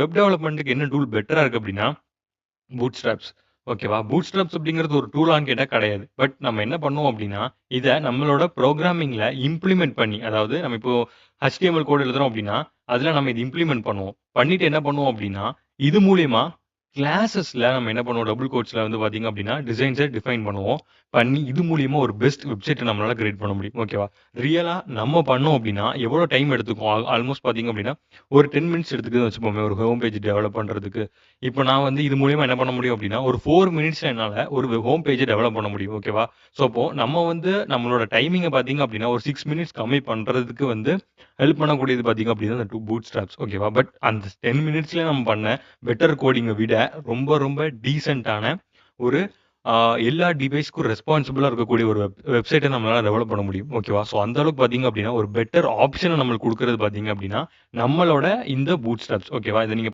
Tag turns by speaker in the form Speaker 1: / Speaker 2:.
Speaker 1: Web டெவலப்மென்ட்க்கு என்ன tool பெட்டரா இருக்கு அப்படின்னா, பூட்ஸ்ட்ராப்ஸ். ஓகேவா? பூட்ஸ்ட்ராப்ஸ் அப்படிங்கிறது ஒரு டூலான்னு கேட்டா கிடையாது. பட் நம்ம என்ன பண்ணுவோம் அப்படின்னா, இத நம்மளோட புரோகிராமிங்ல இம்ப்ளிமெண்ட் பண்ணி, அதாவது நம்ம இப்போ HTML கோட் எழுதுறோம் அப்படின்னா, அதுல நம்ம இத இம்ப்ளிமெண்ட் பண்ணுவோம். பண்ணிட்டு என்ன பண்ணுவோம் அப்படின்னா, இது மூலியமா கிளாஸஸ்ல நம்ம என்ன பண்ணுவோம், டபுள் கோட்ஸ்ல வந்து பார்த்தீங்க அப்படின்னா, டிசைன்ஸ டிஃபைன் பண்ணுவோம். பண்ணி இது மூலியமா ஒரு பெஸ்ட் வெப்சைட்ட நம்மளால கிரியேட் பண்ண முடியும். ஓகேவா? ரியலா நம்ம பண்ணோம் அப்படின்னா, எவ்வளோ டைம் எடுத்துக்கும்? ஆல்மோஸ்ட் பார்த்தீங்க அப்படின்னா, ஒரு 10 மினிட்ஸ் எடுத்துக்குதுன்னு வச்சுப்போமே, ஒரு ஹோம் பேஜ் டெவலப் பண்றதுக்கு. இப்ப நான் வந்து இது மூலியமா என்ன பண்ண முடியும் அப்படின்னா, ஒரு 4 மினிட்ஸ்ல என்னால ஒரு ஹோம் பேஜ டெவலப் பண்ண முடியும். ஓகேவா? ஸோ, அப்போ நம்ம வந்து நம்மளோட டைமிங்க பார்த்தீங்க அப்படின்னா, ஒரு 6 மினிட்ஸ் கம்மி பண்றதுக்கு வந்து ஹெல்ப் பண்ணக்கூடியது பார்த்தீங்க அப்படின்னா, அந்த பூட்ஸ்ட்ராப்ஸ். ஓகேவா? பட் அந்த 10 மினிட்ஸ்ல நம்ம பண்ண பெட்டர் கோடிங்க விட ரொம்ப டீசென்ட்டான ஒரு எல்லா டிவைஸ்க்கும் ரெஸ்பான்சிபிளா இருக்கக்கூடிய ஒரு வெப்சைட்ட நம்மளால டெவலப் பண்ண முடியும். ஓகேவா? ஸோ, அந்த அளவுக்கு பார்த்தீங்க அப்படின்னா, ஒரு பெட்டர் ஆப்ஷன நம்மளுக்கு குடுக்குறது பார்த்தீங்க அப்படின்னா, நம்மளோட இந்த பூட்ஸ்ட்ராப்ஸ். ஓகேவா? இத நீங்க